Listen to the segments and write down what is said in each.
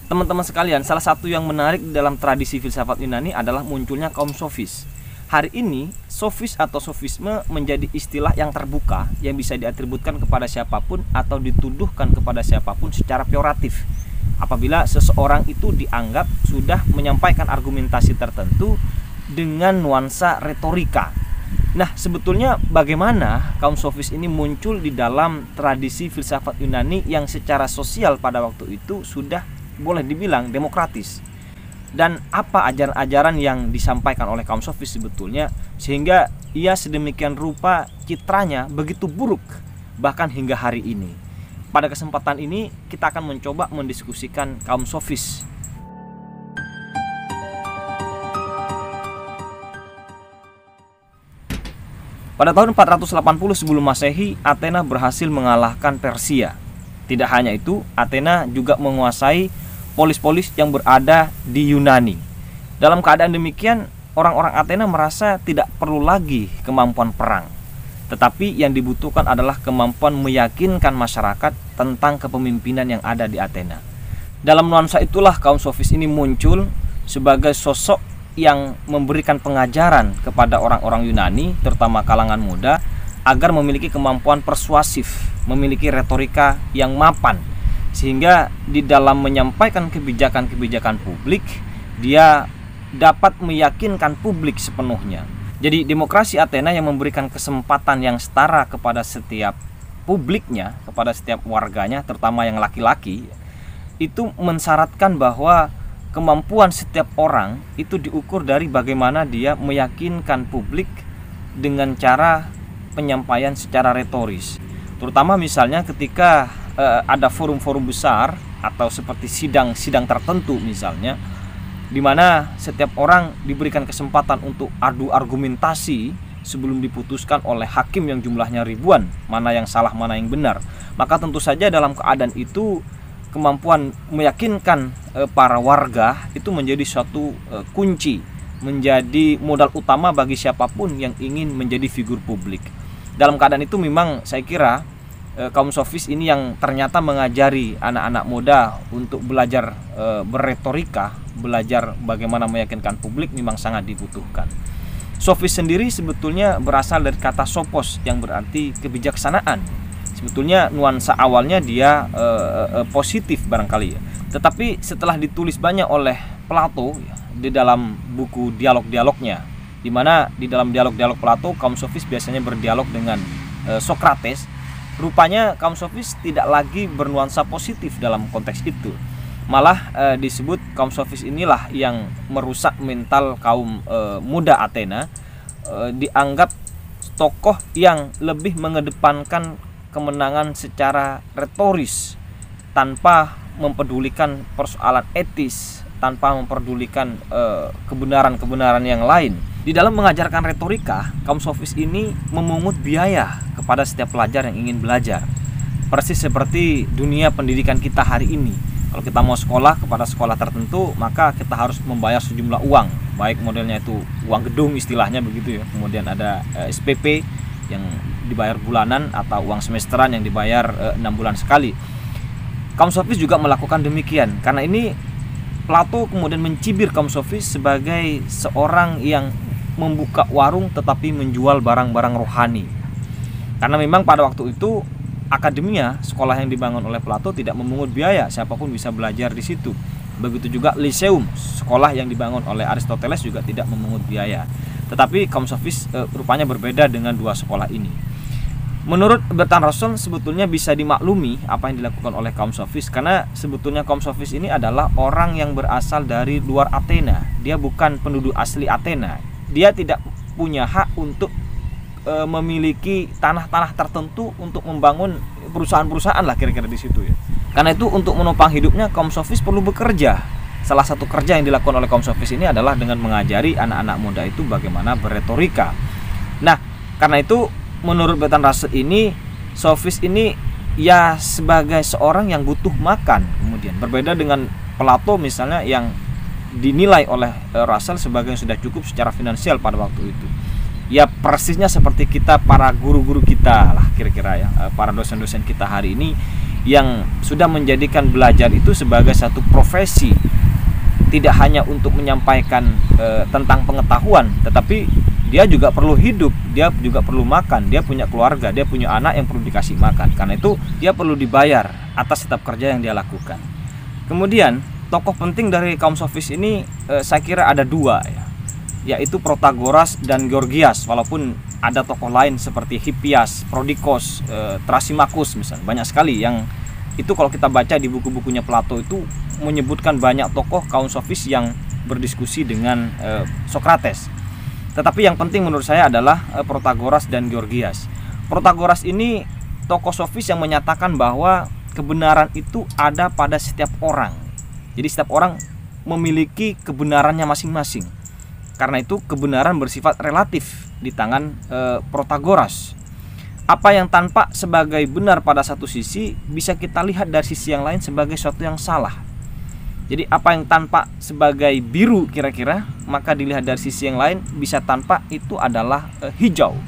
Teman-teman sekalian, salah satu yang menarik dalam tradisi filsafat Yunani adalah munculnya kaum sofis. Hari ini, sofis atau sofisme menjadi istilah yang terbuka yang bisa diatributkan kepada siapapun atau dituduhkan kepada siapapun secara peyoratif. Apabila seseorang itu dianggap sudah menyampaikan argumentasi tertentu dengan nuansa retorika. Nah, sebetulnya bagaimana kaum sofis ini muncul di dalam tradisi filsafat Yunani yang secara sosial pada waktu itu sudah boleh dibilang demokratis? Dan apa ajaran-ajaran yang disampaikan oleh kaum sofis sebetulnya sehingga ia sedemikian rupa citranya begitu buruk bahkan hingga hari ini? Pada kesempatan ini kita akan mencoba mendiskusikan kaum sofis. Pada tahun 480 sebelum Masehi, Athena berhasil mengalahkan Persia. Tidak hanya itu, Athena juga menguasai polis-polis yang berada di Yunani. Dalam keadaan demikian, orang-orang Athena merasa tidak perlu lagi kemampuan perang. Tetapi yang dibutuhkan adalah kemampuan meyakinkan masyarakat tentang kepemimpinan yang ada di Athena. Dalam nuansa itulah kaum sofis ini muncul sebagai sosok yang memberikan pengajaran kepada orang-orang Yunani, terutama kalangan muda, agar memiliki kemampuan persuasif, memiliki retorika yang mapan, sehingga di dalam menyampaikan kebijakan-kebijakan publik, dia dapat meyakinkan publik sepenuhnya. Jadi demokrasi Athena yang memberikan kesempatan yang setara kepada setiap publiknya, kepada setiap warganya, terutama yang laki-laki, itu mensyaratkan bahwa kemampuan setiap orang itu diukur dari bagaimana dia meyakinkan publik dengan cara penyampaian secara retoris. Terutama misalnya ketika ada forum-forum besar atau seperti sidang-sidang tertentu misalnya, di mana setiap orang diberikan kesempatan untuk adu argumentasi sebelum diputuskan oleh hakim yang jumlahnya ribuan, mana yang salah, mana yang benar. Maka tentu saja dalam keadaan itu kemampuan meyakinkan para warga itu menjadi suatu kunci, menjadi modal utama bagi siapapun yang ingin menjadi figur publik. Dalam keadaan itu memang saya kira kaum sofis ini yang ternyata mengajari anak-anak muda untuk belajar berretorika, belajar bagaimana meyakinkan publik memang sangat dibutuhkan. Sofis sendiri sebetulnya berasal dari kata sophos yang berarti kebijaksanaan. Sebetulnya nuansa awalnya dia positif barangkali ya. Tetapi setelah ditulis banyak oleh Plato di dalam buku dialog-dialognya, di mana di dalam dialog-dialog Plato kaum sofis biasanya berdialog dengan Sokrates, rupanya kaum sofis tidak lagi bernuansa positif dalam konteks itu. Malah disebut kaum sofis inilah yang merusak mental kaum muda Athena, dianggap tokoh yang lebih mengedepankan kemenangan secara retoris tanpa mempedulikan persoalan etis, tanpa mempedulikan kebenaran-kebenaran yang lain. Di dalam mengajarkan retorika, kaum sofis ini memungut biaya kepada setiap pelajar yang ingin belajar. Persis seperti dunia pendidikan kita hari ini. Kalau kita mau sekolah kepada sekolah tertentu, maka kita harus membayar sejumlah uang, baik modelnya itu uang gedung istilahnya begitu ya. Kemudian ada SPP yang dibayar bulanan atau uang semesteran yang dibayar 6 bulan sekali. Kaum sofis juga melakukan demikian. Karena ini Plato kemudian mencibir kaum sofis sebagai seorang yang membuka warung tetapi menjual barang-barang rohani. Karena memang pada waktu itu akademia, sekolah yang dibangun oleh Plato tidak memungut biaya, siapapun bisa belajar di situ. Begitu juga Lyceum, sekolah yang dibangun oleh Aristoteles juga tidak memungut biaya. Tetapi kaum sofis rupanya berbeda dengan dua sekolah ini. Menurut Bertrand Russell sebetulnya bisa dimaklumi apa yang dilakukan oleh kaum sofis, karena sebetulnya kaum sofis ini adalah orang yang berasal dari luar Athena. Dia bukan penduduk asli Athena. Dia tidak punya hak untuk memiliki tanah-tanah tertentu untuk membangun perusahaan-perusahaan lah kira-kira di situ ya. Karena itu untuk menopang hidupnya kaum sofis perlu bekerja. Salah satu kerja yang dilakukan oleh kaum sofis ini adalah dengan mengajari anak-anak muda itu bagaimana berretorika. Nah, karena itu menurut Bertrand Russell ini, sofis ini ya sebagai seorang yang butuh makan. Kemudian berbeda dengan Plato misalnya yang dinilai oleh Russell sebagai yang sudah cukup secara finansial pada waktu itu. Ya persisnya seperti kita, para guru-guru kita lah kira-kira ya, para dosen-dosen kita hari ini yang sudah menjadikan belajar itu sebagai satu profesi, tidak hanya untuk menyampaikan tentang pengetahuan, tetapi dia juga perlu hidup, dia juga perlu makan, dia punya keluarga, dia punya anak yang perlu dikasih makan. Karena itu dia perlu dibayar atas setiap kerja yang dia lakukan. Kemudian tokoh penting dari kaum sofis ini saya kira ada dua ya, yaitu Protagoras dan Gorgias. Walaupun ada tokoh lain seperti Hippias, Prodikos, Thrasymachus misalnya, banyak sekali yang itu kalau kita baca di buku-bukunya Plato itu menyebutkan banyak tokoh kaum sofis yang berdiskusi dengan Sokrates. Tetapi yang penting menurut saya adalah Protagoras dan Gorgias. Protagoras ini tokoh sofis yang menyatakan bahwa kebenaran itu ada pada setiap orang. Jadi setiap orang memiliki kebenarannya masing-masing. Karena itu kebenaran bersifat relatif di tangan Protagoras. Apa yang tampak sebagai benar pada satu sisi bisa kita lihat dari sisi yang lain sebagai sesuatu yang salah. Jadi apa yang tampak sebagai biru kira-kira, maka dilihat dari sisi yang lain bisa tampak itu adalah hijau.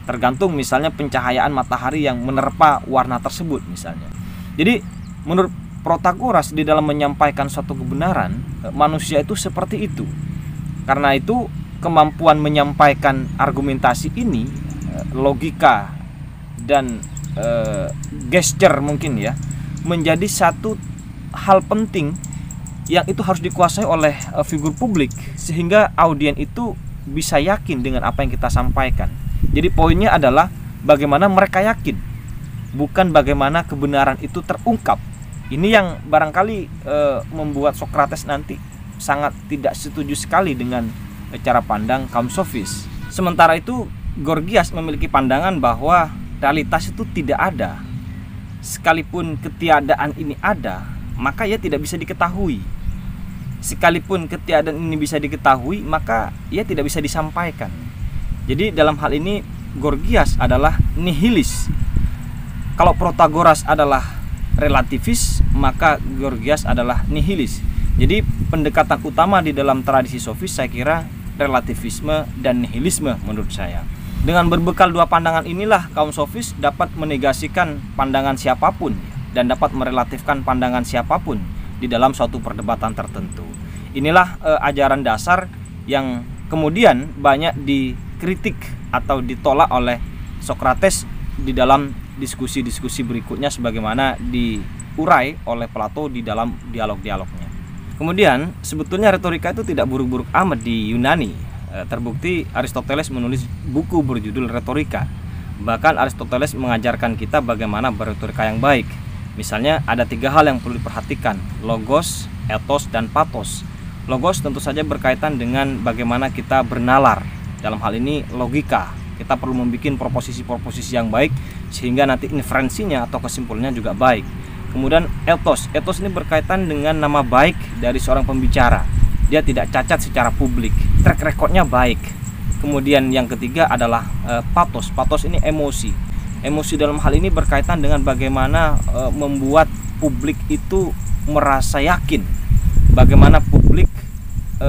Tergantung misalnya pencahayaan matahari yang menerpa warna tersebut misalnya. Jadi menurut Protagoras di dalam menyampaikan suatu kebenaran, manusia itu seperti itu. Karena itu kemampuan menyampaikan argumentasi ini, logika dan gesture mungkin ya, menjadi satu hal penting yang itu harus dikuasai oleh figur publik sehingga audien itu bisa yakin dengan apa yang kita sampaikan. Jadi poinnya adalah bagaimana mereka yakin, bukan bagaimana kebenaran itu terungkap. Ini yang barangkali membuat Sokrates nanti sangat tidak setuju sekali dengan cara pandang kaum sofis. Sementara itu Gorgias memiliki pandangan bahwa realitas itu tidak ada. Sekalipun ketiadaan ini ada, maka ia tidak bisa diketahui. Sekalipun ketiadaan ini bisa diketahui, maka ia tidak bisa disampaikan. Jadi dalam hal ini Gorgias adalah nihilis. Kalau Protagoras adalah relativis, maka Gorgias adalah nihilis. Jadi pendekatan utama di dalam tradisi sofis saya kira relativisme dan nihilisme menurut saya. Dengan berbekal dua pandangan inilah kaum sofis dapat menegasikan pandangan siapapun dan dapat merelatifkan pandangan siapapun di dalam suatu perdebatan tertentu. Inilah ajaran dasar yang kemudian banyak dikritik atau ditolak oleh Sokrates di dalam diskusi-diskusi berikutnya sebagaimana diurai oleh Plato di dalam dialog-dialognya. Kemudian sebetulnya retorika itu tidak buruk-buruk amat di Yunani. Terbukti Aristoteles menulis buku berjudul Retorika. Bahkan Aristoteles mengajarkan kita bagaimana berretorika yang baik. Misalnya ada 3 hal yang perlu diperhatikan: logos, ethos, dan pathos. Logos tentu saja berkaitan dengan bagaimana kita bernalar. Dalam hal ini logika. Kita perlu membuat proposisi-proposisi yang baik sehingga nanti inferensinya atau kesimpulannya juga baik. Kemudian ethos. Ethos ini berkaitan dengan nama baik dari seorang pembicara. Dia tidak cacat secara publik. Track recordnya baik. Kemudian yang ketiga adalah pathos. Pathos ini emosi. Emosi dalam hal ini berkaitan dengan bagaimana membuat publik itu merasa yakin. Bagaimana publik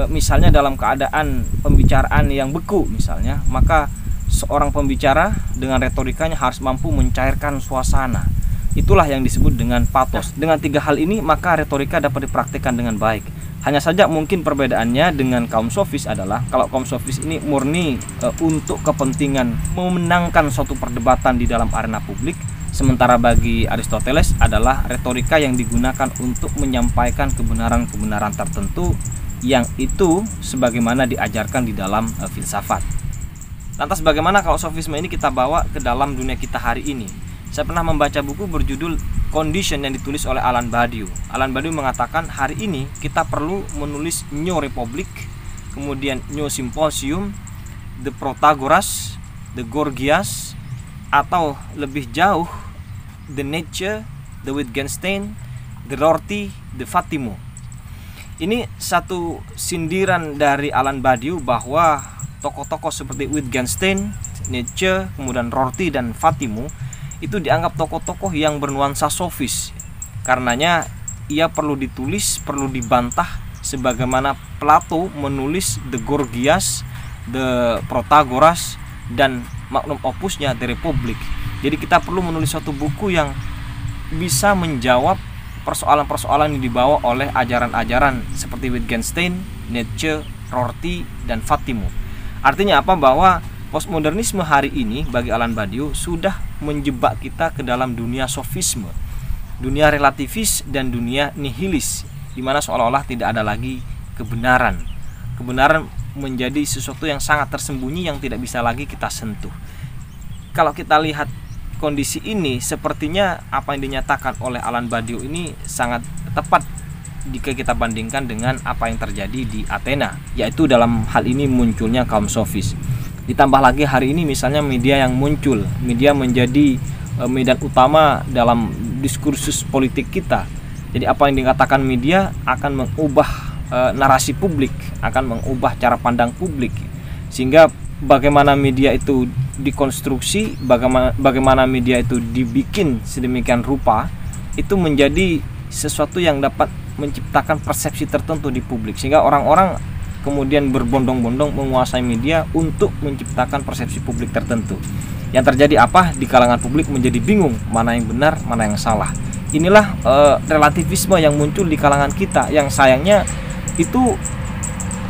misalnya dalam keadaan pembicaraan yang beku misalnya, maka seorang pembicara dengan retorikanya harus mampu mencairkan suasana. Itulah yang disebut dengan pathos. Dengan 3 hal ini maka retorika dapat dipraktikkan dengan baik. Hanya saja mungkin perbedaannya dengan kaum sofis adalah kalau kaum sofis ini murni untuk kepentingan memenangkan suatu perdebatan di dalam arena publik, sementara bagi Aristoteles adalah retorika yang digunakan untuk menyampaikan kebenaran-kebenaran tertentu yang itu sebagaimana diajarkan di dalam filsafat. Lantas bagaimana kalau sofisme ini kita bawa ke dalam dunia kita hari ini? Saya pernah membaca buku berjudul Condition yang ditulis oleh Alain Badiou. Alain Badiou mengatakan hari ini kita perlu menulis New Republic, kemudian New Symposium, The Protagoras, The Gorgias, atau lebih jauh The Nietzsche, The Wittgenstein, The Rorty, The Fatimo. Ini satu sindiran dari Alain Badiou bahwa tokoh-tokoh seperti Wittgenstein, Nietzsche, kemudian Rorty dan Fatimo itu dianggap tokoh-tokoh yang bernuansa sofis. Karenanya ia perlu ditulis, perlu dibantah sebagaimana Plato menulis The Gorgias The Protagoras, dan magnum opusnya The Republic. Jadi kita perlu menulis suatu buku yang bisa menjawab persoalan-persoalan yang dibawa oleh ajaran-ajaran seperti Wittgenstein, Nietzsche, Rorty, dan Fatimu. Artinya apa? Bahwa postmodernisme hari ini bagi Alan Badiou sudah menjebak kita ke dalam dunia sofisme, dunia relativis, dan dunia nihilis, di mana seolah-olah tidak ada lagi kebenaran. Kebenaran menjadi sesuatu yang sangat tersembunyi yang tidak bisa lagi kita sentuh. Kalau kita lihat kondisi ini, sepertinya apa yang dinyatakan oleh Alan Badiou ini sangat tepat jika kita bandingkan dengan apa yang terjadi di Athena, yaitu dalam hal ini munculnya kaum sofis. Ditambah lagi hari ini misalnya media yang muncul, media menjadi medan utama dalam diskursus politik kita. Jadi apa yang dikatakan media akan mengubah narasi publik, akan mengubah cara pandang publik, sehingga bagaimana media itu dikonstruksi, bagaimana media itu dibikin sedemikian rupa, itu menjadi sesuatu yang dapat menciptakan persepsi tertentu di publik, sehingga orang-orang kemudian berbondong-bondong menguasai media untuk menciptakan persepsi publik tertentu. Yang terjadi apa? Di kalangan publik menjadi bingung mana yang benar, mana yang salah. Inilah relativisme yang muncul di kalangan kita, yang sayangnya itu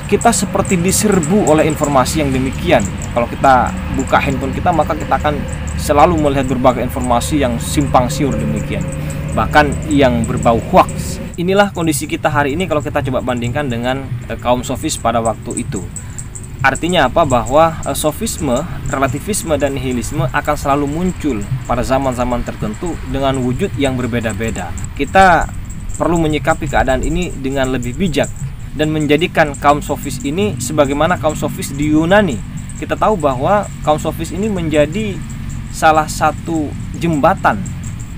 kita seperti diserbu oleh informasi yang demikian. Kalau kita buka handphone kita, maka kita akan selalu melihat berbagai informasi yang simpang siur demikian, bahkan yang berbau hoax. Inilah kondisi kita hari ini kalau kita coba bandingkan dengan kaum sofis pada waktu itu. Artinya apa? Bahwa sofisme, relativisme, dan nihilisme akan selalu muncul pada zaman-zaman tertentu dengan wujud yang berbeda-beda. Kita perlu menyikapi keadaan ini dengan lebih bijak dan menjadikan kaum sofis ini sebagaimana kaum sofis di Yunani. Kita tahu bahwa kaum sofis ini menjadi salah satu jembatan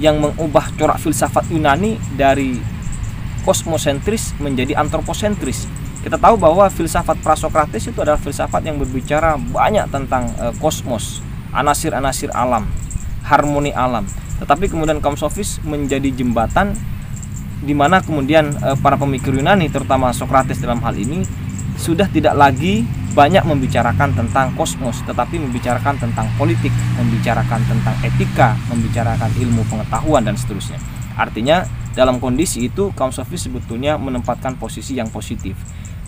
yang mengubah corak filsafat Yunani dari kosmosentris menjadi antroposentris. Kita tahu bahwa filsafat Prasokrates itu adalah filsafat yang berbicara banyak tentang kosmos, anasir-anasir alam, harmoni alam. Tetapi kemudian kaum sofis menjadi jembatan di mana kemudian para pemikir Yunani, terutama Sokrates dalam hal ini, sudah tidak lagi banyak membicarakan tentang kosmos, tetapi membicarakan tentang politik, membicarakan tentang etika, membicarakan ilmu pengetahuan, dan seterusnya. Artinya dalam kondisi itu kaum sofis sebetulnya menempatkan posisi yang positif.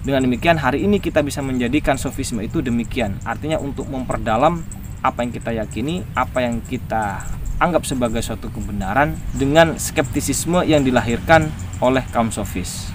Dengan demikian hari ini kita bisa menjadikan sofisme itu demikian. Artinya untuk memperdalam apa yang kita yakini, apa yang kita anggap sebagai suatu kebenaran dengan skeptisisme yang dilahirkan oleh kaum sofis.